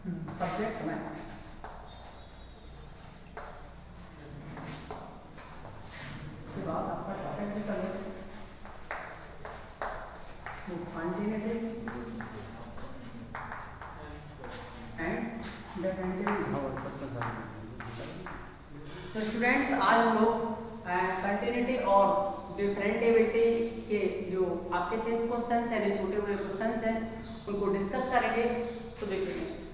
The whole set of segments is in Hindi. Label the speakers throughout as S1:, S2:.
S1: सब्जेक्ट में के बाद आपका टॉपिक भी चले क्वांटिटी एंड तो स्टूडेंट्स आज हम लोग कंटिन्यूटी और डिफरेंटिविटी के जो आपके शेष क्वेश्चंस हैं, जो छोटे हुए क्वेश्चंस हैं, उनको डिस्कस करेंगे। तो देखिए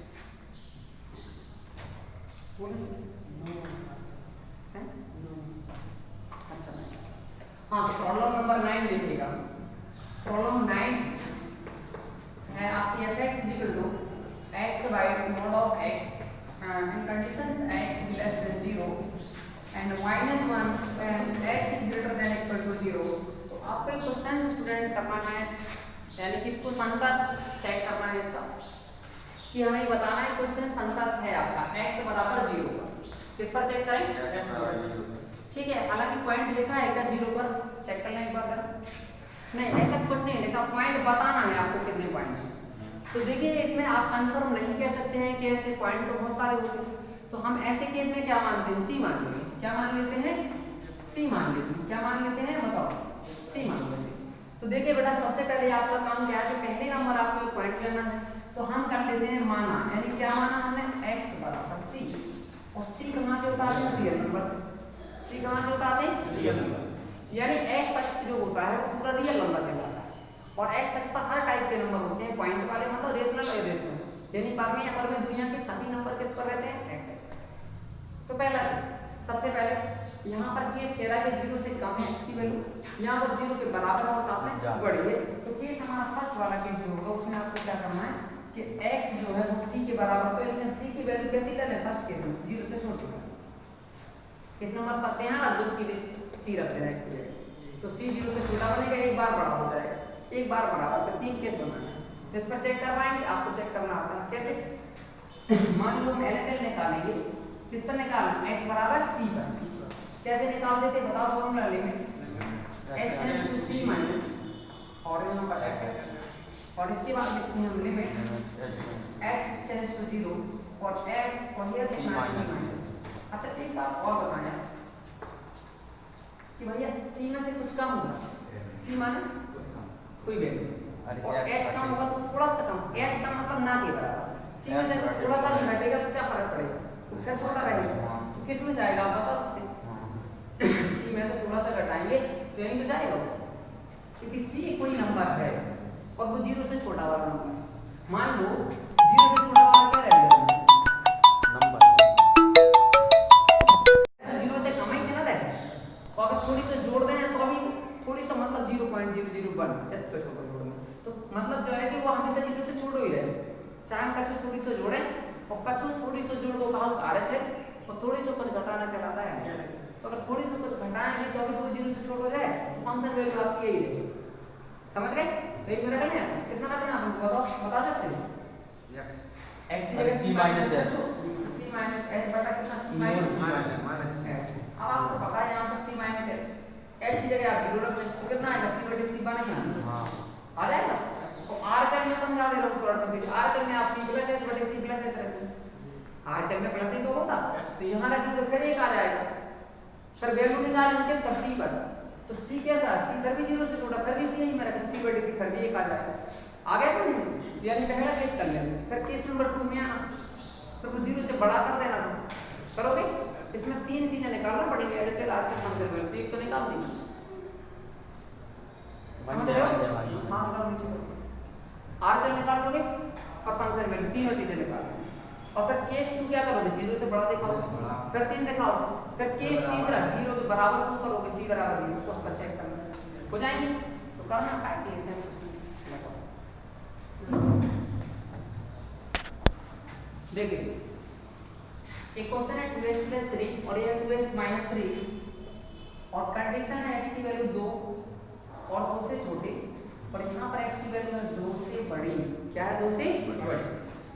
S1: अच्छा, हाँ, तो प्रॉब्लम नंबर 9 देखिएगा। प्रॉब्लम 9 है आपकी fx equal to x by mod of x in conditions x less than 0 and minus 1 when x is greater than equal to 0। तो आपको एक क्वेश्चन स्टूडेंट करना है, यानी कि इसको संतत चेक करना है इसका, कि हमें बताना है क्वेश्चन संतत है आपका x बराबर 0 पर। किस पर चेक करें? ठीक है, हालांकि पॉइंट लिखा है क्या 0 पर, चेक करना एक बार जरा। नहीं, ऐसा कुछ नहीं लिखा, पॉइंट बताना है आपको कितने पॉइंट है। तो देखिए इसमें आप कंफर्म नहीं कह सकते हैं कि ऐसे पॉइंट तो बहुत सारे होते हैं, तो हम ऐसे केस में क्या मानते हैं, सी मान लेते हैं। क्या मान लेते हैं? सी मान लेते हैं। क्या मान लेते हैं बताओ? सी मान लेते हैं। तो देखिए बेटा, सबसे पहले आपका काम क्या है, जो पहले नंबर आपको पॉइंट लेना है, तो हम कर लेते हैं माना, यानी क्या माना हमने, x बराबर सी। और सी कहां से उतारते हैं? रियल नंबर से। सी कहां से उतारते हैं? Real number. यानी x अक्ष जो होता है वो पूरा रियल नंबर कहलाता है, और x अक्ष पर हर टाइप के नंबर होते हैं, पॉइंट वाले मतलब रेशनल और इरेशनल, यानी परमेय अपरमेय दुनिया के सभी नंबर किस पर रहते हैं? x अक्ष पर। तो पहला केस, सबसे पहले यहाँ पर केस कह रहा है कि 0 से कम है x की वैल्यू, यहाँ पर 0 के बराबर है और साथ में बड़ी है। तो केस हमारा फर्स्ट वाला केस जो होगा उसमें आपको क्या करना है कि x जो है वो c के बराबर, तो लेकिन c की वैल्यू कैसी ले लें फर्स्ट केस में, 0 से छोटी। किस नंबर फर्स्ट यहाँ रख दो, c रख देना x की वैल्यू, तो c 0 से छोटा बनेगा, एक बार बड़ा हो जाएगा, एक बार बड़ा हो गया। 3 केस बनाना है, तो इस पर चेक करवाएंगे, आपको चेक करना आता है कैसे। मान लो हम LHS निकालेंगे, किस पर निकालना, x बराबर c पर। कैसे निकाल देते बताओ, फॉर्मूला लेंगे x tends to c minus और यहाँ पर fx, और इसके बाद लिखते हैं हम लिमिट x टेंड्स टू 0 और एड और हियर लिखना है c माइनस। अच्छा एक बात और बताएं कि भैया c में से कुछ कम होगा, c माने कोई वैल्यू, और h कम होगा तो थोड़ा सा कम, h का मतलब ना के बराबर, c में से थोड़ा सा भी घटेगा तो क्या फर्क पड़ेगा, तो फिर छोटा रहेगा। तो किस में जाएगा आप बता सकते हैं? c में से थोड़ा सा घटाएंगे तो यहीं तो जाएगा वो, क्योंकि c कोई नंबर है और वो 0 से छोटा वाला नंबर है। मान लो 0 से छोटा वाला क्या रहेगा नंबर, 0 से कम ही ना रहेगा, और अगर थोड़ी सी जोड़ दें तो अभी थोड़ी सा मतलब 0.001 इतना छोटा जोड़ दें, तो मतलब जो है कि वो हमेशा 0 से छोटा ही रहेगा। चाहे हम कछु थोड़ी सी जोड़े और कछु थोड़ी सी जोड़ को कहा कारक है, और थोड़ी सी कुछ घटाना कहलाता है। तो अगर थोड़ी सी कुछ घटाएंगे तो अभी 0 से छोटा हो जाए, तो फंक्शन वैल्यू आपकी यही रहेगी। समझ गए? तो एक मिनट में कितना रखना है बताओ, बता सकते हैं? x की जगह c minus h, c minus h बटा कितना, c माइनस h। अब आपको पता है यहाँ पर c माइनस h, h की जगह आप 0 रख दें तो कितना आएगा, c बटे c बनेगा, हाँ आ जाएगा। तो r चर में समझा दे रहा हूँ शॉर्ट में, r चर में आप c प्लस h बटे c प्लस h रख दें, r चर में प्लस ही तो होता, तो यहाँ रखेंगे तो फिर 1 आ जाएगा। फिर वैल्यू निकालेंगे किस पर, c पर, तो c कैसा है, c फिर भी 0 से छोटा, फिर भी c यही में रखें, c बटे c फिर भी 1 आ जाएगा। आ गया समझ? यानी पहला केस कर लेंगे, फिर केस नंबर 2 में आना, तो कुछ 0 से बड़ा कर देना, तो करोगे। इसमें 3 चीजें निकालना पड़ेंगी, LHS आज के फंक्शन वैल्यू एक तो निकाल दी, समझ रहे हो? हाँ r चर निकाल लोगे और फंक्शन वैल्यू, तीनों चीजें निकाल, और फिर केस 2 क्या करोगे, 0 से बड़ा दिखाओ, फिर 3 दिखाओ, फिर केस तीसरा 0 के बराबर शुरू करोगे, c बराबर 0, उसको पर चेक करना हो जाएंगे। तो करना कैलकुलेशन देखिए, एक क्वेश्चन है 2x प्लस 3 और ये 2x माइनस 3 और कंडीशन है x की वैल्यू 2 और 2 से छोटी, और यहाँ पर x की वैल्यू है 2 से बड़ी, क्या है 2 से बड़ी।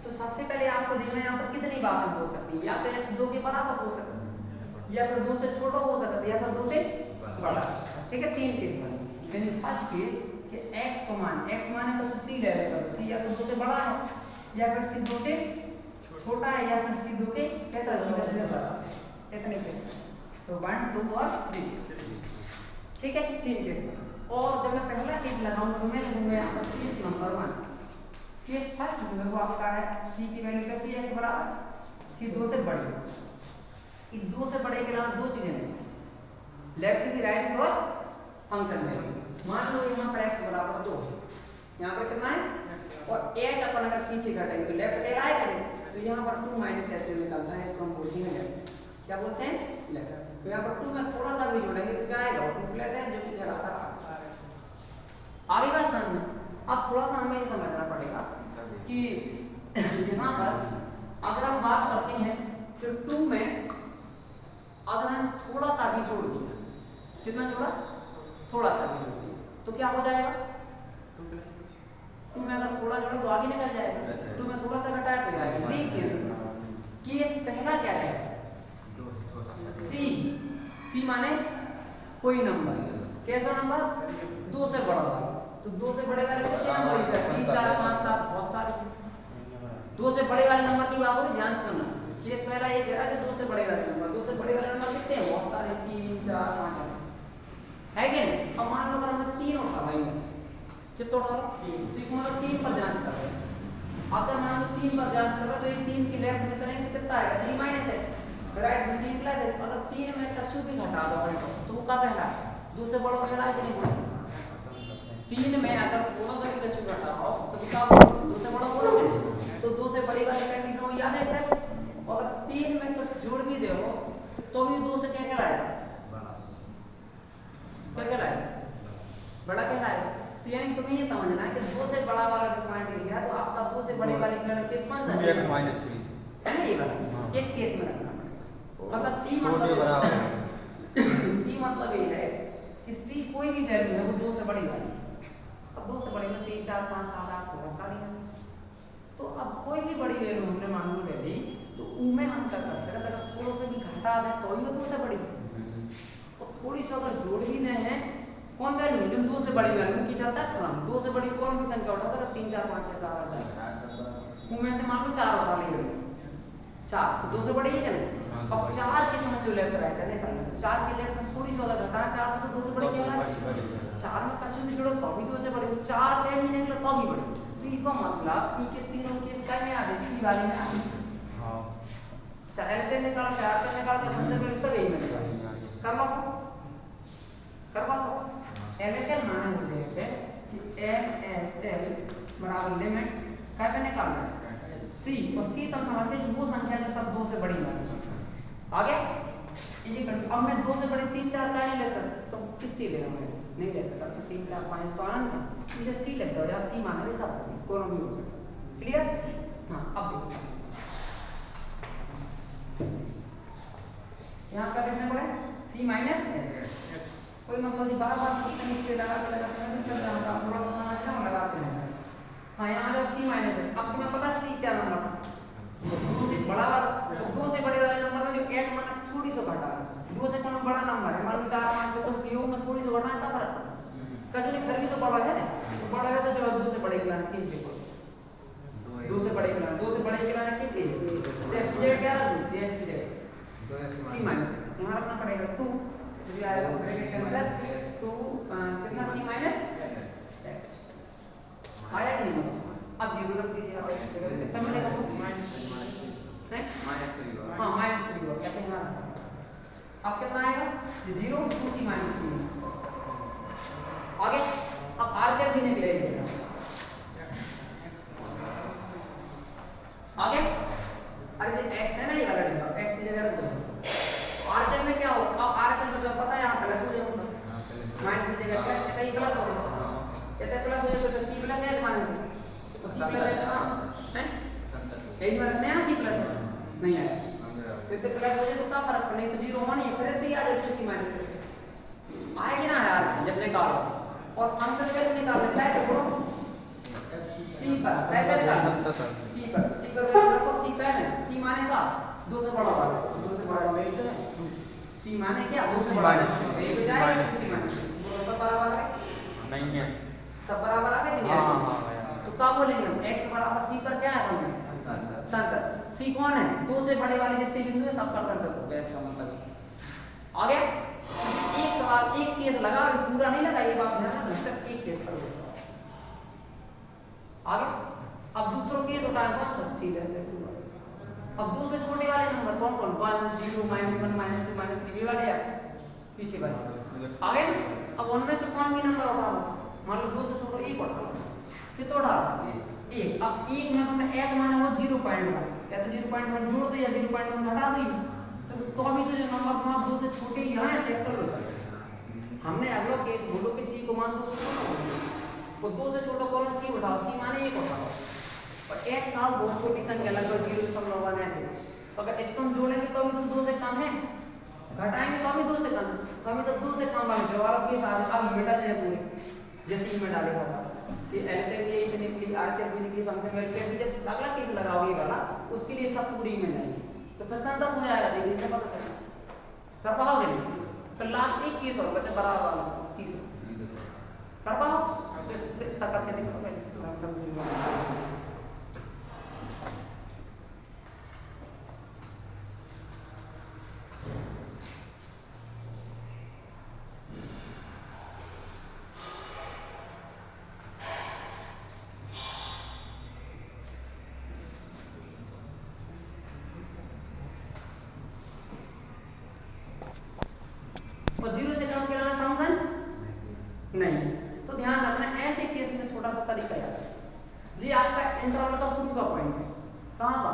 S1: तो सबसे पहले आपको देखना है यहाँ पर कितनी बातें हो सकती है, या तो x 2 के बराबर हो सकता है, या फिर 2 से छोटा हो सकता है, या फिर 2 से बड़ा। ठीक है, 3 केस बने, यानी फर्स्ट केस कि x को मान, x माने तो c ले लेगा, c या तो 2 से बड़ा है या फिर c 2 से छोटा है या फिर सी दो के कैसा सीधा सीधा बराबर इतने के तो 1 2 और 3 ठीक है 3 केस में। और जब मैं पहला केस लगाऊंगा तो मैं लिखूंगा यहाँ पर केस नंबर 1 केस फर्स्ट जो है वो आपका है सी की वैल्यू कैसी है बराबर सी 2 से बड़ी इन 2 से बड़े के अलावा दो चीजें हैं लेफ्ट की राइट की और फंक्शन वैल्यू। मान लो यहाँ पर x बराबर 2 है यहाँ पर कितना है और h अपन अगर पीछे घटाएंगे तो लेफ्ट कैल आएगा तो यहाँ पर 2 माइनस h जो निकलता है इसको हम बोलते हैं लेफ्ट क्या बोलते हैं लेफ्ट। तो यहाँ पर 2 में थोड़ा सा भी जोड़ेंगे तो क्या आएगा 2 प्लस h जो कि कहलाता है आगे बात समझ। अब थोड़ा सा हमें ये समझना पड़ेगा कि यहाँ पर अगर हम बात करते हैं तो 2 में अगर हम थोड़ा सा भी जोड़ दिया कितना जोड़ा थोड़ा सा भी जोड़ दिया तो क्या हो जाएगा 2 में अगर थोड़ा जोड़ा तो आगे निकल जाएगा 2 में थोड़ा सा घटाया तो आएगा। लेकिन केस पहला क्या है सी माने कोई नंबर कैसा नंबर 2 से बड़ा वाला तो 2 से बड़े वाले कितने नंबर है 3 4 5 7 बहुत सारे 2 से बड़े वाले नंबर की बात हो ध्यान से सुनना। केस पहला ये कह रहा है कि 2 से बड़े वाले नंबर 2 से बड़े वाले नंबर कितने हैं बहुत सारे 3 4 5 है कि नहीं। अब मान लो अगर हमने 3 उठा भाई में कितना उठा लो 3 तो मतलब 3 पर जांच कर रहे हैं। अगर मान लो 3 पर जांच कर रहे हो तो ये 3 के लेफ्ट में चलेंगे कितना आएगा 3 माइनस h राइट में 3 प्लस h। अगर 3 में कछु भी घटा दो तो वो का पहला 2 से बड़ा पहला है कि नहीं 3 में अगर थोड़ा सा भी कछु घटाओ तो क्या 2 से बड़ा बोलोगे तो 2 से बड़ी वाली कंडीशन वो याद है सर। और अगर 3 में कुछ जोड़ भी दो तो भी 2 से क्या कहलाएगा क्या कहलाएगा बड़ा कहलाएगा। तो यानी तुम्हें ये समझना है कि 2 से बड़ा वाला जो पॉइंट लिया तो आपका 2 से बड़े वाले केस कौन सा है x - 3 है ना ये वाला इस केस में रखना पड़ेगा। मतलब c मतलब ये है कि c कोई भी वैल्यू है वो 2 से बड़ी वाली अब 2 से बड़ी में 3 4 5 7 8 बहुत सारी है तो अब कोई भी बड़ी वैल्यू हमने मान लो ले ली तो उनमें हम क्या कर सकते अगर थोड़ा सा भी घटा दें तो ही वो 2 से बड़ी और थोड़ी सी अगर जोड़ भी नहीं है कौन वैल्यू जो 2 से बड़ी वैल्यू की चलता है क्रम 2 से बड़ी कौन सी संख्या उठाता है 3 4 5 6 7 8 उनमें से मान लो 4 उठा लिए 4 तो 2 से बड़ी है क्या नहीं। अब 4 के समझ जो लेफ्ट राइट है निकालना 4 के लेफ्ट में थोड़ी सी अगर घटा 4 से तो 2 से बड़ी क्या है 4 में कछु भी जोड़ो तो भी 2 से बड़ी 4 पे भी निकले तो भी बड़ी तो इसका मतलब ई के तीनों केस का में आ जाती है वाले में आ जाती हां चाहे से निकाल 4 से निकाल के हमसे पहले सब यही में कर लो LHL माने हो जाएगा कि LHL बराबर लिमिट क्या पे निकालना है C और C तब समझते हैं वो संख्या जो सब 2 से बड़ी वाली आ गया ये अब मैं 2 से बड़े 3 4 का नहीं ले सकता तो कितनी लेना मैं नहीं ले सकता तो 3 4 5 तो अनंत इसे C लिख दो या C माने भी सब दोनों भी हो सकता क्लियर। हां अब देखो यहां पर लिखना पड़े C - h कोई मतलब बार बार क्वेश्चन इसके लगा के चल रहा होगा थोड़ा सा समझना और लगाते हैं। हाँ यहाँ जो C माइनस है अब तुम्हें पता C क्या नंबर है 2 से बड़ा वाला 2 से बड़े वाले नंबर में जो h माना थोड़ी सी घटा 2 से कौन बड़ा नंबर है मान लो 4 5 से कुछ योग में थोड़ी सी घटा है फर्क कजू फिर भी तो बड़ा है तो बड़ा है तो जो 2 से बड़े की किस देखो 2 से बड़े की किस की x की जगह क्या रखूं x की जगह C माइनस यहाँ रखना पड़ेगा 2 ये आएगा ब्रैकेट के अंदर 2 कितना C माइनस h आया कि नहीं अब जीरो रख दीजिए आप कितना मिलेगा वो है हां -3 और क्या यहाँ अब कितना आएगा ये 0 2 C माइनस 3 आगे अब आर्चर भी निकलेगा आगे अरे ये x है ना ये वाला डिब्बा x की जगह रख दो आर्चर में क्या होगा अब आर्चर में तो पता है यहां प्लस हो जाएगा माइनस की जगह प्लस कहीं प्लस हो जाएगा इतना प्लस हो जाएगा तो c प्लस h मानेंगे तो c प्लस h हां है यही में रखते हैं ना c प्लस h नहीं आया तो प्लस हो जाए तो क्या फर्क पड़ेगा तो 0 होना ही फिर तो आ जाए 2c माइनस आएगी ना यार जब निकालो और फंक्शन कैसे निकालना है तो बोलो c पर पहले निकालना c पर रखो c का है c माने का 2 से बड़ा वाला 2 से बड़ा वाला एक है c माने क्या 2 से बड़ा एक हो जाए c माने बोलो सब बराबर है नहीं है सब बराबर आ गए नहीं हां तो क्या बोलेंगे हम, x बराबर c पर क्या है फंक्शन, संकर। c कौन है, दो से बड़े वाले जितने बिंदु है सब पर संकर हो गया, इसका मतलब है। आ गया। एक सवाल, एक केस लगा, पूरा नहीं लगा, ये बात ध्यान रखना, सिर्फ एक केस पर होगा। आ गया। अब दूसरा केस उठाए कौन सा, c लेते हैं। अब दो से छोटे वाले नंबर कौन कौन, 1 0 -1 -2 -3 ये वाले या पीछे वाले, आ गए। अब उनमें से कौन भी नंबर उठा लो, मान लो 2 से छोटा एक उठा लो, कितना उठा लो, एक। अब एक में तुमने h माना वो 0.1, या तो 0.1 जोड़ दो या 0.1 हटा दो, तो अभी तो जो नंबर तुम्हारा 2 से छोटे ही यहाँ चेक कर लो। हमने अगला केस बोलो कि c को मान 2 से छोटा हो, वो 2 से छोटा कौन c उठाओ, c माने 1 उठाओ, और h का बहुत छोटी संख्या लगभग 0.1 ऐसे। तो अगर इसको हम जोड़ेंगे तो भी तो 2 से कम है, घटाएंगे तो भी 2 से कम, तो हमेशा 2 से कम वाले जवाब के साथ अब लिमिट आ जाए पूरी, जैसे ही मैं डालेगा था कि एलएचएम ये भी निकली, आरएचएम भी निकली, फंक्शन वैल्यू कैसे, जब अगला केस लगाओगे वाला उसके लिए सब पूरी में जाएगी, तो फिर संतत हो जाएगा, देखिए इससे पता चलेगा। कर पाओगे नहीं, फिर लास्ट एक केस और बचे बराबर वाला तीसरा, कर पाओ तो इतना करके देखो पहले समझेंगे। और 0 से कम के लिए फंक्शन नहीं, तो ध्यान रखना ऐसे केस में छोटा सा तरीका याद है, जी आपका इंटरवल का शुरू का पॉइंट है, कहां का,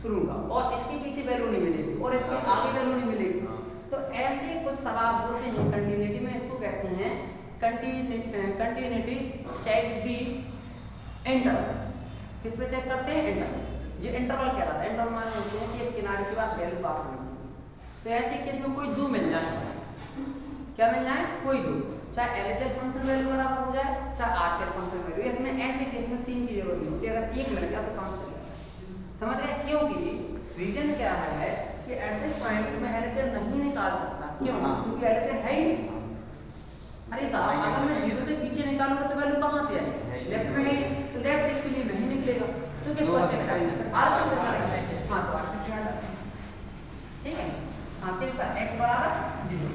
S1: शुरू का, और इसके पीछे वैल्यू नहीं मिलेगी और इसके आगे वैल्यू नहीं मिलेगी। तो ऐसे कुछ सवाल होते हैं कंटिन्यूटी में, इसको कहते हैं कंटिन्यूटी चेक दी इंटरवल। किस पे चेक करते हैं, इंटरवल। ये इंटरवल क्या रहता है, इंटरवल माने होते हैं कि इस किनारे के बाद वैल्यू पास होगी। तो ऐसे केस में कोई दो मिल जाए, क्या मिल जाए, कोई दो, चाहे एलएचएस फंक्शन वैल्यू बराबर हो जाए चाहे आरएचएस फंक्शन वैल्यू, इसमें ऐसे केस में तीन की जरूरत नहीं होती, अगर एक मिल गया तो काम चल जाएगा। समझ गए, क्योंकि रीजन क्या है कि एट दिस पॉइंट में एलएचएस नहीं निकाल सकता, क्यों, क्योंकि एलएचएस है ही। अरे साहब अगर मैं 0 से पीछे निकालूंगा तो वैल्यू कहां से आएगी, लेफ्ट में है, तो लेफ्ट इसके लिए नहीं निकलेगा, तो किस पर चेक करेंगे, आरएचएस पे करेंगे। हां तो आरएचएस क्या है, ठीक है। हां किस पर, x बराबर 0।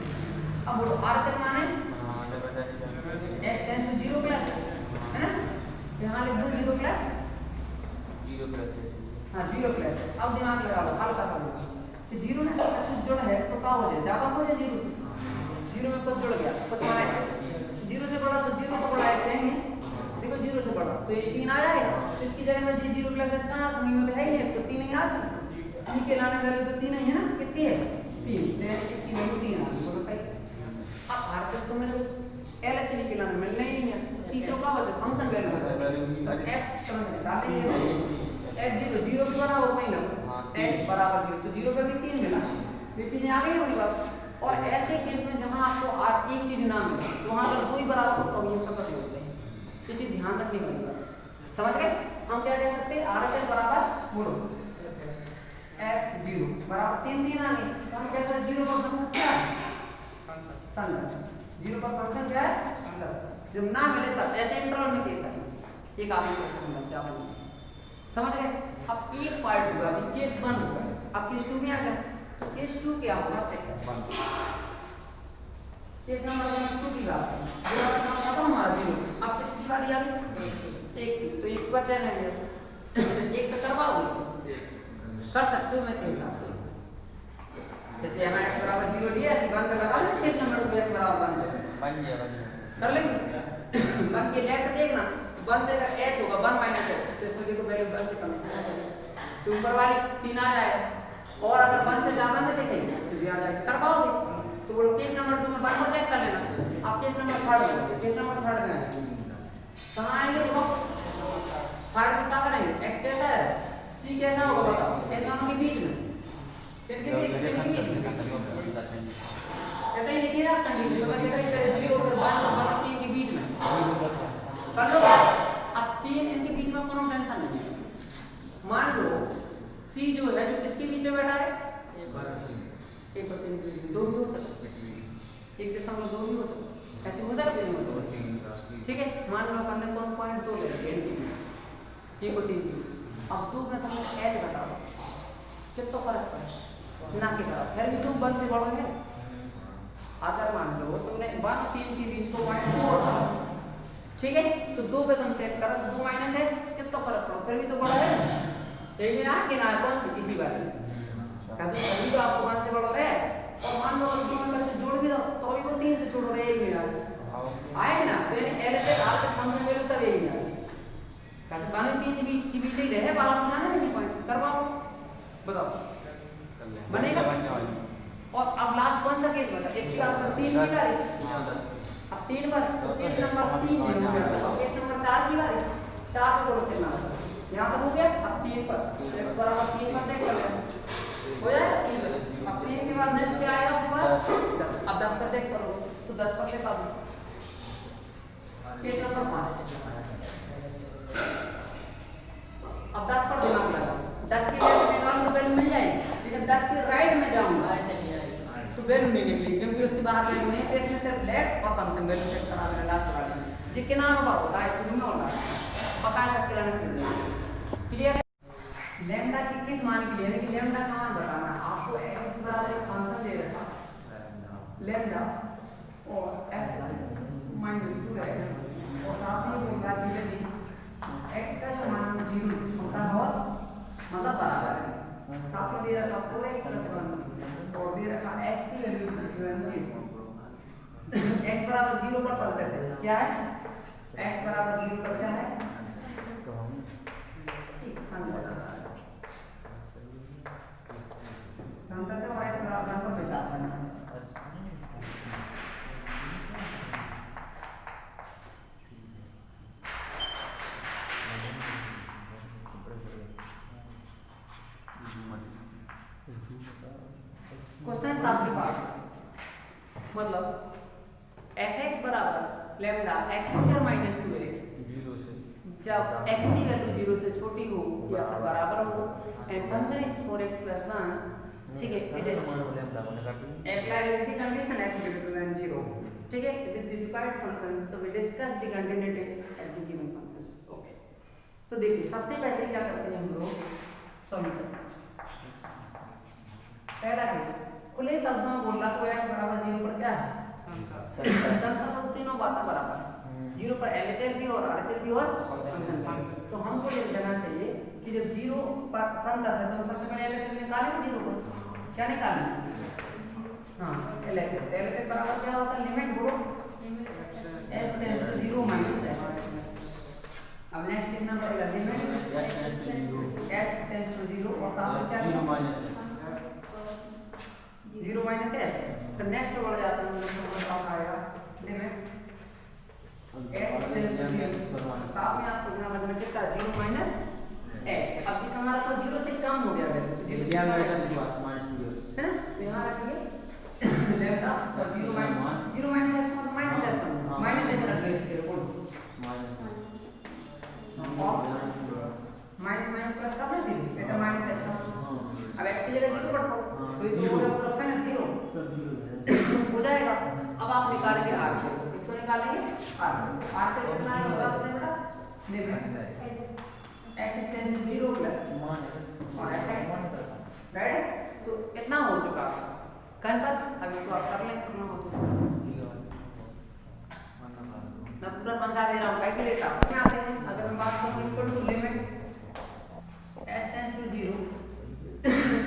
S1: अब बोलो आरएचएस माने x टेंड्स टू 0 प्लस, है ना, यहां लिख दो 0 प्लस 0 प्लस, हां 0 प्लस। अब दिमाग लगा लो, हल्का सा लगा कि 0 में कुछ जुड़ है तो क्या हो जाए, ज्यादा हो जाए 0 से, 0 में कुछ जुड़ गया, कुछ माने 0 से बड़ा, तो 0 से बड़ा x है ही, देखो 0 से बड़ा तो ये 3 आ जाएगा, तो इसकी जगह में 0 प्लस h कहां नहीं होता है ही नहीं, तो 3 ही आती, 3 के लाने वैल्यू तो 3 ही है ना, कितनी है 3, इसकी वैल्यू 3 आ गई, बोलो सही। अब आरएचएस तो मेरे एलएचएस के लाने मिलना ही नहीं है, तीसरा का बचा फंक्शन वैल्यू बचा, तो f समझ में डालेंगे, f0 0 के बराबर नहीं लगा, x बराबर 0, तो 0 पे भी 3 मिला, ये चीजें आ गई हमारे पास। और ऐसे केस में जहां आपको एक चीज ना मिले तो वहां अगर दो ही बराबर हो तो ये सब पता होते हैं, ये चीज ध्यान रखने वाली बात, समझ गए। हम क्या कह सकते हैं, आरएचएस बराबर बोलो f0 बराबर 3 दिन आ गए, तो हम कह सकते 0 पर फंक्शन क्या है, संगत, 0 पर फंक्शन क्या है, संगत। जब ना मिले तब ऐसे इंटरवल में केस है, एक आगे क्वेश्चन बन जाता है, समझ गए। अब एक पार्ट हुआ, अभी केस 1 हुआ, अब केस 2 में आ जाए, तो केस 2 क्या होगा चेक करें, केस नंबर 2 की बात है, जो काम खत्म हमारा 0, अब किसकी बारी आ गई, एक, तो एक बचा नहीं है, एक तो करवाओगे, कर सकते हो मेरे हिसाब से, जैसे यहाँ x बराबर 0 लिया है, 1 पे लगा लो, केस नंबर 2 x बराबर 1 बन गया, कर लेंगे 1 के लेफ्ट देखना, 1 से अगर h होगा 1 माइनस h, तो इसमें देखो वैल्यू 1 से कम है, तो ऊपर वाली 3 आ जाएगा, और अगर 1 से ज्यादा में देखेंगे तो ये आ जाएगा, कर पाओगे। तो बोलो केस नंबर 2 में 1 को चेक कर लेना, आप केस नंबर 3 में, केस नंबर 3 में आ जाएंगे, कहां आएंगे, देखो 3 में क्या करेंगे, x कैसा है, c कैसा होगा बताओ, इन दोनों के बीच में, इनके बीच में कहते हैं लिखिए ना कंडीशन, तो मैं देख रही है 0 और 1 और 3 के बीच में कर लो, अब 3 इनके बीच में कोनो टेंशन नहीं है, मान लो c जो है जो किसके बीच में बैठा है, 1 और 3 दो भी हो सकते, 1.2 भी हो सकता, ऐसे हो सकते हैं, ठीक है, मान लो अपन ने कौन पॉइंट 2 ले लिया ये को 3 की। अब 2 में तुम एच बताओ कितना फर्क पड़े ना के बराबर, फिर भी तुम 1 से बड़ा है। अगर मान लो तुमने 1 और 3 के बीच को पॉइंट 2 और डाला, ठीक है, तो 2 पे तुम सेट करो, 2 माइनस एच कितना फर्क पड़ो, फिर भी तो बड़ा है। एक में आ कि ना कौन सी किसी बात में कैसे अभी तो आपको 1 से बड़ा है। और मान लो 2 में बच्चे जोड़ भी दो तो भी वो 3 से जोड़ रहे एक में आए ना, तो यानी एल से आर तक फंक्शन वैल्यू सब एक में आए। कैसे बाकी 3 के बीच ही रहे बाहर बनाना नहीं पॉइंट करवाओ, बताओ बनेगा। और अब लास्ट कौन सा केस बचा, इसके बाद 3 की बारी, अब 3 पर तो केस नंबर 3 हो गया, अब केस नंबर 4 की बारी, 4 पे जोड़ के ना यहाँ तक हो गया। अब 3 पर x बराबर 3 पर चेक कर लेना हो जाएगा 3 पर। अब 3 के बाद नेक्स्ट क्या आएगा आपके पास 10, अब 10 पर चेक करो तो 10 पर से कब केस नंबर 5। अब 10 पर दिमाग लगाओ, 10 की वैल्यू निकाल तो वैल्यू मिल जाएगी, लेकिन 10 के राइट में जाऊंगा तो वैल्यू नहीं निकली क्योंकि उसके बाहर वैल्यू नहीं है, इसमें सिर्फ लेफ्ट और फंक्शन वैल्यू चेक करा देना लास्ट वाला जी के नाम होता है शुरू में होना पता है सकते रहना क्लियर। लैम्डा की किस मान के लिए, यानी कि लैम्डा का मान बताना है आपको। x बराबर एक फंक्शन दे रखा लैम्डा और x माइनस 2x और साथ ही बोल रहा है कि x का जो मान 0 से छोटा हो मतलब बराबर है, साथ में दे रखा 4x प्लस 1 और दे रखा x की वैल्यू 0। x बराबर 0 पर संतत है क्या है, x बराबर 0 पर क्या है ठीक संतत है और x बराबर 1 पर विचार करना है। क्वेश्चन आपके पास मतलब fx बराबर lambda x square minus 2x जब x की वैल्यू 0 से छोटी हो या फिर बराबर हो and function is 4x plus 1 ठीक है, it is apply the condition x greater than 0 ठीक है, it is the required function so we discuss the continuity at the given functions okay. तो देखिए सबसे पहले क्या करते हैं हम लोग सॉल्यूशन। पहला केस खुले शब्दों में बोल रहा तो x बराबर 0 पर क्या है संतत, तो तीनों बातें बराबर है 0 पर LHS भी और RHS भी और फंक्शन भी। तो हमको ये कहना चाहिए कि जब 0 पर संतत है तो हम सबसे पहले LHS निकालेंगे 0 पर क्या निकालेंगे हाँ LHS बराबर क्या होता है लिमिट बोलो s tends to 0 minus h। अब नेक्स्ट लिखना पड़ेगा लिमिट h टेंड्स टू 0 और साथ में क्या 0 माइनस h। फिर नेक्स्ट बढ़ जाते हैं हम लोग साथ आएगा लिमिट h टेंड्स टू 0 साथ में आपको यहाँ बदलना कितना 0 माइनस h। अब ये हमारा तो 0 से कम हो गया है ना, तो यहाँ रखिए लैम्डा और 0 माइनस h मतलब माइनस h रख लीजिए इसके ऊपर माइनस माइनस प्लस का ना 0 कहते हैं माइनस h का। अब x की जगह 0 रखो तो ये तो हो गया पूरा फाइनल 0 हो जाएगा। अब आप निकालेंगे r इसको निकालेंगे r से कितना है बता सकते हैं बेटा limit x tends to 0 plus और f राइट। तो इतना हो चुका कंटक। अब इसको आप कर लें कितना हो चुका मैं पूरा समझा दे रहा हूँ कैलकुलेट आप में आते हैं। अगर हम बात करूँ equal to limit s tends to 0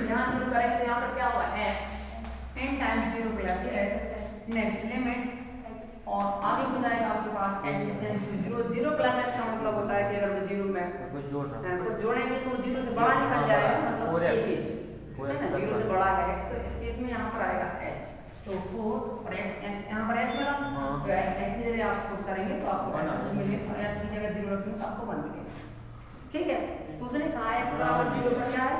S1: यहाँ 0 करेंगे तो यहाँ पर क्या होगा f n times 0 plus h next limit और आगे हो जाएगा आपके पास h tends to 0 0 plus h का मतलब होता है कि अगर मैं 0 में कुछ जोड़ेंगे तो 0 से बड़ा निकल जाएगा मतलब एक चीज है ना 0 से बड़ा है x तो इस केस में यहाँ पर आएगा h तो 4 और x यहाँ पर h मिला तो x की जगह आप पुट करेंगे तो आपको h मिलेगा, h की जगह 0 रखेंगे तो आपको 1 मिलेगा ठीक है। तो उसने कहा x बराबर 0 पर क्या है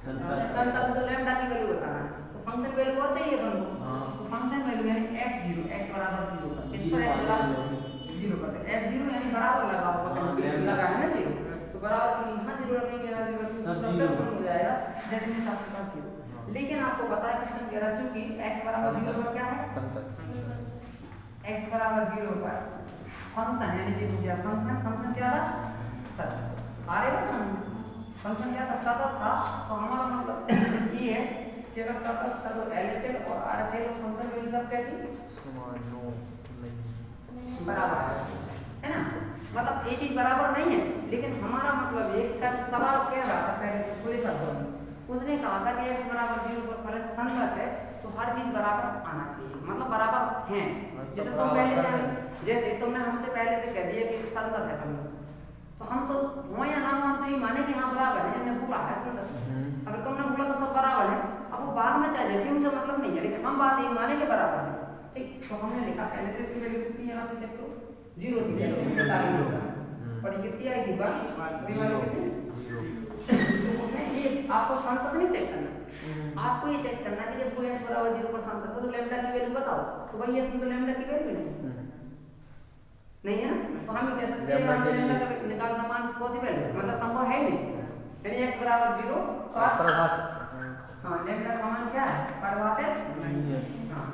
S1: संतत, तो लैम्डा की वैल्यू बताना है तो फंक्शन वैल्यू और चाहिए अपन को तो फंक्शन वैल्यू यानी f0 x बराबर 0 पर इस पर x बराबर 0 पर f0 यानी बराबर लगा होगा कहीं लगा है ना 0 तो बराबर यहाँ 0 रखेंगे यहाँ 0 रखेंगे तो प्लस हो जाएगा दैट मींस आपके पास 0। लेकिन आपको पता है क्वेश्चन कह रहा चूंकि x बराबर 0 पर क्या है संतत, x बराबर 0 पर फंक्शन यानी कि दूसरा फंक्शन, फंक्शन क्या था सतत, आरेगा फंक्शन क्या था सतत था। तो हमारा मतलब ये है कि अगर सतत था तो LHL और RHL फंक्शन वैल्यू सब कैसी बराबर है ना। मतलब ये चीज बराबर नहीं है, लेकिन हमारा मतलब एक का सवाल कह रहा था पहले से पूरे शब्दों में, उसने कहा था कि x बराबर 0 पर फलन संगत है तो हर चीज बराबर आना चाहिए, मतलब बराबर है। जैसे तुम पहले से जैसे तुमने हमसे पहले से कह दिया कि संगत है फलन, तो हम तो हो या ना हो हम तो ये माने कि हाँ बराबर है, हमने बोला है संगत। अगर तुमने बोला तो सब बराबर है, अब वो बाद में चाहे जैसे उनसे मतलब नहीं है, लेकिन हम बात ये माने के बराबर है। ठीक, तो हमने लिखा पहले से इसकी वैल्यू कितनी है, यहाँ से चेक करो 0 थी पहले, और ये कितनी आएगी 1, और ये वाली कितनी 0। उसमें ये आपको संतत नहीं चेक करना, आपको ये चेक करना कि जब कोई x बराबर 0 पर संतत हो तो लैम्डा की वैल्यू बताओ, तो भाई इसमें तो लैम्डा की वैल्यू नहीं है ना, तो हम ये कह सकते हैं लैम्डा का निकालना मान पॉसिबल है, मतलब संभव है नहीं। यानी x बराबर 0 पर हां लैम्डा का मान क्या है परिभाषित नहीं है। हां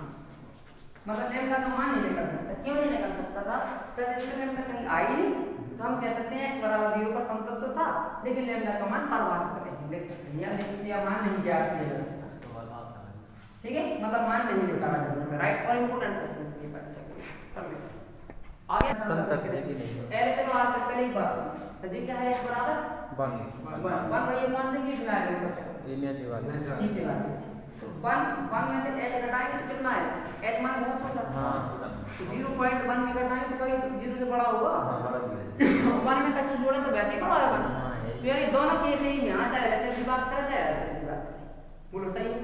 S1: मतलब लैम्डा का मान नहीं निकल सकता, क्यों नहीं निकल सकता था, वैसे इसमें लैम्डा कहीं आई नहीं, तो हम कह सकते हैं x बराबर 0 पर समतल तो था, लेकिन लैम्डा का मान परिभाषित नहीं लिख सकते हैं, या लिख दिया मान नहीं ज्ञात किया जा सकता। ठीक है, मतलब मान नहीं निकाला जा सकता। राइट, और इंपॉर्टेंट क्वेश्चन ये परीक्षा के कर लेते आगे संतत है कि नहीं। LHL और RHL पहले एक बात सुनो, तो जी क्या है x बराबर 1 भाई ये कौन से केस में आएगा बच्चा नीचे वाले, तो 1 में से h घटाएंगे तो कितना आएगा, h मान बहुत छोटा है। हां तो 0.1 भी घटाएंगे तो भाई 0 से बड़ा होगा। हां 1 में का जोड़े तो वैसे ही बड़ा होगा। तो यानी दोनों केस ही में चाहे LHL की बात करें चाहे RHL की बात बोलो सही है।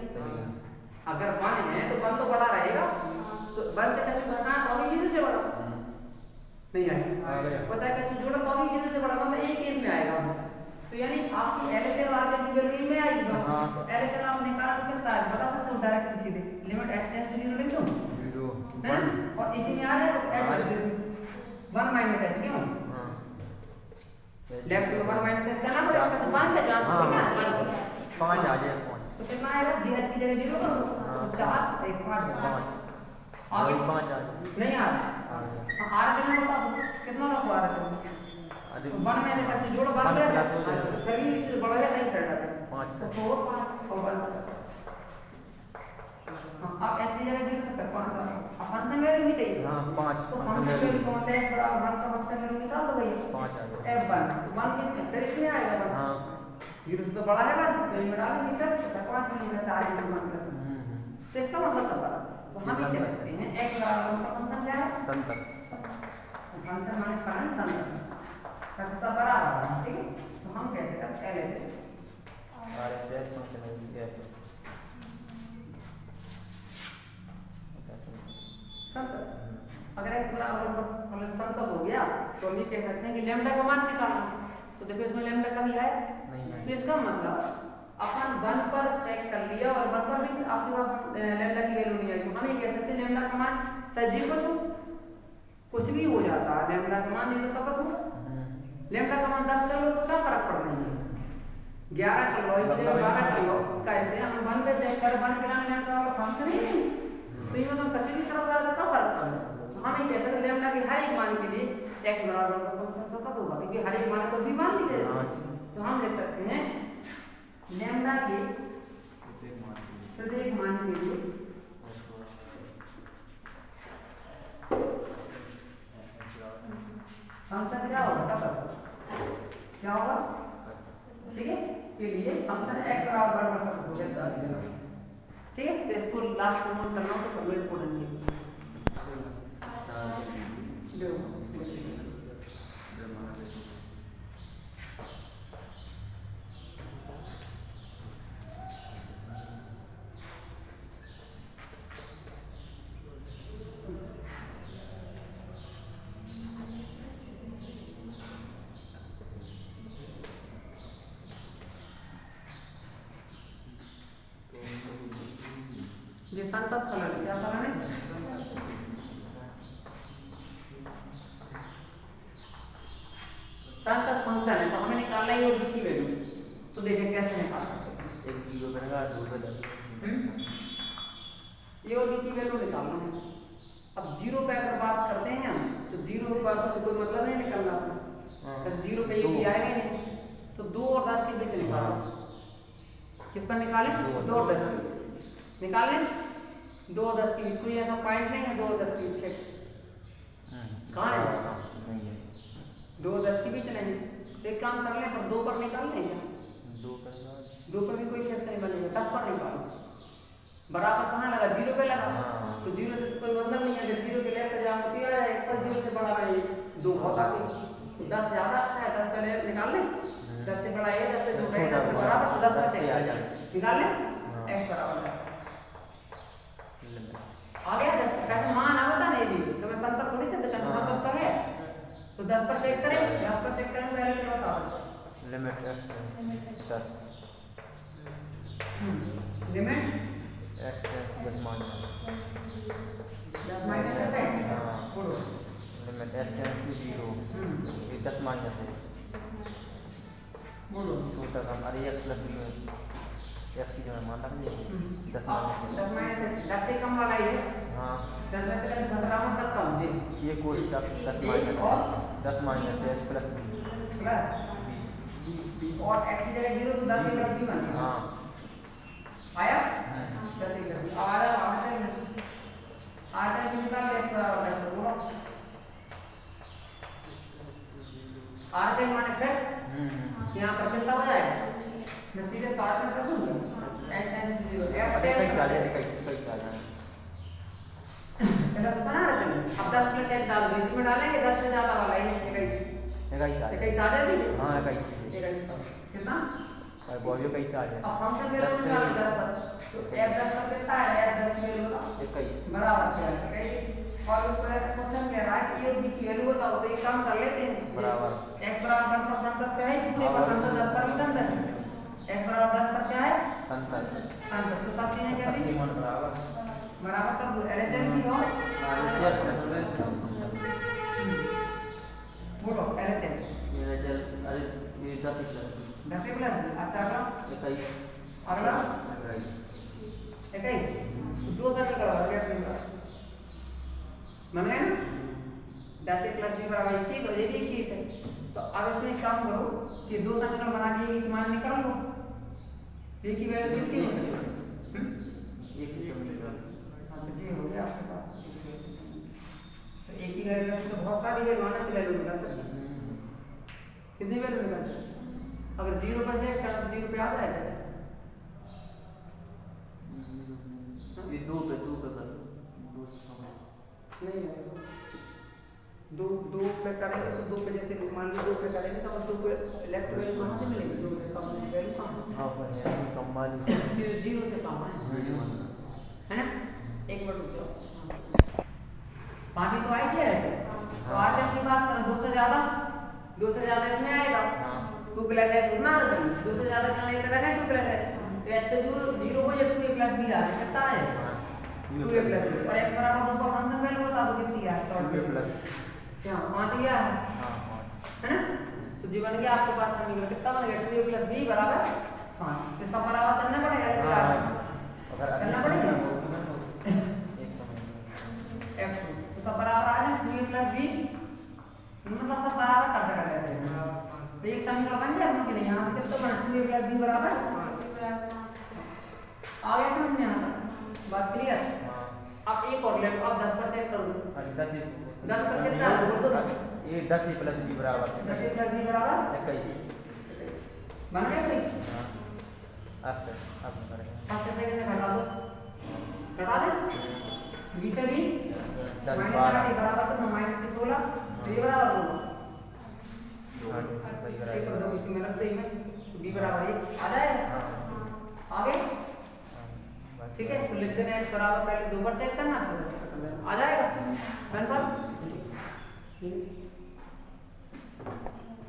S1: अगर 1 है तो 1 तो बड़ा रहेगा, तो 1 से कछु घटाना तो भी 0 से बड़ा नहीं आएगा, और चाहे कछु जोड़ा तो भी 0 से बड़ा, मतलब एक केस में आएगा। तो यानी आपकी LHL और RHL की वैल्यू में आएगी। तो LHL आप निकाल के कितना है बता सकते हो डायरेक्ट सीधे, लिमिट x टेंड्स टू 0 लिख दो 0 1 और इसी में आ जाएगा तो h लिख दो 1 - h क्यों लेफ्ट में 1 - h करना पड़ेगा, तो 1 पे चांस है 5 आ जाए 5 तो कितना आएगा gh की जगह 0 कर दो तो 4 1 5 आगे 5 आ नहीं आ रहा। RHL में बता दो कितना रखो RHL में, तो 1 में कैसे जोड़ 1 प्लस हो जाएगा, फिर भी इससे बड़ा है नहीं कर डाले 5 तो 4 5 और 1 अब h की जगह 0 तक 5 आ अब फंक्शन वैल्यू भी चाहिए। हां 5 तो फंक्शन वैल्यू कौन है x बराबर 1 का फंक्शन वैल्यू निकाल दो भैया 5 आ गया f1 तो 1 किसमें फिर इसमें आएगा 1 हां 0 से तो बड़ा है 1 तो ये डालेंगे फिर 5 मिलेगा 4 × 1 प्लस तो इसका मतलब सब बराबर, तो हम ये कह सकते हैं x बराबर 1 का फंक्शन क्या है संतत, फंक्शन माने फलन संतत का सब बराबर है। ठीक है, तो हम कह सकते हैं LHL RHL फंक्शन है संतत। अगर x बराबर 1 का फलन संतत हो गया तो हम ये कह सकते हैं कि लैम्डा का मान निकालना, तो देखो इसमें लैम्डा कभी है नहीं है, तो इसका मतलब अपन 1 पर चेक कर लिया और 1 पर भी आपके पास लैम्डा की वैल्यू नहीं आई, तो हम ये कह सकते हैं लैम्डा का मान चाहे जी कुछ भी हो जाता है, लैम्डा का मान नहीं तो सतत हो, लैम्डा का मान 10 कर लो तो क्या फर्क पड़ता है 11 कर लो 12 कर लो, कैसे हम 1 पे चेक कर 1 के लिए लैम्डा वाला फंक्शन ही नहीं, तो ये मतलब कच्ची की तरफ जाता तो फर्क पड़ता है। तो हम ये कह सकते हैं लैम्डा के हर एक मान के लिए x बराबर का फंक्शन सतत होगा, क्योंकि हर एक मान को भी मान लिखे तो हम लिख सकते हैं लैम्डा के प्रत्येक मान के लिए फंक्शन क्या होगा सतत, क्या होगा ठीक है, के लिए फंक्शन x बराबर सतत हो जाएगा। ठीक है, तो इसको लास्ट में नोट करना हो तो कर लो इंपॉर्टेंट है जो ये संतत फलन क्या फलन है संतत फंक्शन है, तो हमें निकालना ही और की वैल्यू, तो देखिए कैसे निकाल सकते हैं एक 0 बनेगा 2 पे 10 ये और की वैल्यू निकालना है, अब जीरो पे अगर बात करते हैं हम तो जीरो पर तो कोई मतलब नहीं निकलना तो जीरो पे ये भी आएगा ही नहीं, तो 2 और 10 के बीच निकालो। किस पर निकालें? 2 और 10 के बीच निकालें। 2 और 10 के बीच कोई ऐसा पॉइंट नहीं है 2 और 10 के बीच फिक्स कहाँ है?
S2: नहीं है
S1: 2 और 10 के बीच नहीं। तो एक काम कर लें पर 2 पर निकाल लें क्या? 2 पर भी कोई फिक्स नहीं बनेगा, 10 पर निकालो। बराबर कहाँ लगा? जीरो पे लगा। तो जीरो से तो कोई मतलब नहीं है, अगर जीरो के लेफ्ट जाओ तो आ जाए, पर जीरो से बड़ा है 2 बहुत आगे, तो 10 ज्यादा अच्छा है, 10 पहले निकाल ले। 10 से बड़ा है, 10 से छोटा है, 10 के बराबर, तो 10 का चेक आ जाए निकाल ले। x बराबर 10 आ गया। 10 कैसे मान आ बता नहीं भी तो मैं संतत थोड़ी से करना, संतत तो है, तो 10 पर चेक करें, 10 पर चेक करें पहले तो बताओ
S2: limit 10
S1: limit
S2: x 10 minus
S1: 10 minus है बोलो
S2: लिमिट x टेंड्स टू 0 ये 10 माइनस है
S1: बोलो
S2: छोटा काम अरे x प्लस b में x की जगह मान रख लीजिए 10
S1: 10 माइनस है, 10 से कम वाला ही है।
S2: हाँ
S1: 10 में से कैसे 15 तक कम जी
S2: ये कोष्टक 10 माइनस
S1: और
S2: 10 माइनस है x प्लस b
S1: प्लस और x की जगह 0 तो 10 प्लस b बन
S2: हाँ
S1: आया 10 प्लस b अब आ जाओ आठ निकाल ले x बराबर 10 बोलो आठ माने फिर यहाँ पर कितना हो जाएगा? मैं सीधे शॉर्ट में कर दूंगा x टाइम्स 0
S2: कई साल है
S1: पहले तो बना रहे थे, अब 10 प्लस x डाल दो, इसमें डालेंगे 10 से ज्यादा वाला ये 21 आ जाएगी।
S2: हाँ 21
S1: कितना
S2: और बॉडी 21 आ जाए
S1: अब फंक्शन वैल्यू निकालो 10 पर, तो f 10 पर कितना है? f 10 की वैल्यू बताओ
S2: 21
S1: बराबर क्या है 21 और क्वेश्चन कह रहा है कि a और b की वैल्यू बताओ, तो एक काम कर लेते हैं
S2: बराबर
S1: x बराबर 10 पर संतत क्या है? पूरे पर संतत 10 पर भी संतत है। x बराबर 10 पर क्या है? संतत तो सब चीजें कैसी बराबर कर दो LHS की लो बोलो LHS
S2: ये
S1: 10 प्लस अच्छा अगला 21 दो समीकरण हो गया अपने पास बन गया ना 10 प्लस b बराबर 21 और ये भी 21 है। तो अब इसमें एक काम करो कि दो समीकरण बना के एक मान निकाल लो, a की वैल्यू कितनी हो सकती है?
S2: एक ही समीकरण
S1: हाँ तो जी हो गया आपके पास। तो a की वैल्यू में तो बहुत सारी वैल्यू आना की वैल्यू निकाल सकते हैं, कितनी वैल्यू निकाल सकते हैं? अगर 0 पर चेक करो तो 0 पे आ जाएगा
S2: ये दो पे कर
S1: नहीं आएगा। दो पे करेंगे तो 2 पे जैसे मान लो 2 पे करेंगे तो 2 पे लेफ्ट वैल्यू कहाँ से मिलेगी? 2 से कम वैल्यू कहाँ
S2: हाँ पर है कम वाली
S1: 0 से कम है ना? एक मिनट रुक जाओ 5 ही तो आई थी ऐसे तो आठ की बात करें 2 से ज्यादा इसमें आएगा 2 प्लस h उतना आ रहा है 2 से ज्यादा क्या लेते रहे 2 प्लस h तो h तो 0 हो जाए 2a प्लस b आ रहा है कितना है 2a प्लस b और x बराबर 2 पर फंक्शन वैल्यू बता दो कितनी है शॉर्ट में प्लस क्या 5 गया है ना? तो जी बन गया आपके पास समीकरण कितना बन गया 2a प्लस b बराबर 5 तो सब बराबर करना पड़ेगा करना पड़ेगा f तो सब बराबर आ जाए 2a प्लस b मतलब सब बराबर कर सकते हैं ऐसे तो एक समीकरण बन जाए कि नहीं यहाँ से कितना बना 2a प्लस b बराबर आ गया समझ में यहाँ तक बात क्लियर? अब एक और ले लो अब 10 पर चेक कर दो 10 पर कितना है बोल दो
S2: ये 10 प्लस b बराबर
S1: 10 प्लस b बराबर
S2: 21
S1: बन गया कोई
S2: अब करेंगे
S1: फर्स्ट सेकंड में घटा दो घटा दे b से b माइनस बराबर कितना माइनस के 16 तो ये बराबर होगा एक कर दो इसी में रख दे में तो b बराबर 1 आ जाएगा आगे ठीक है। तो लिख देना x बराबर पहले 2 पर चेक करना फिर आ जाएगा कंफर्म।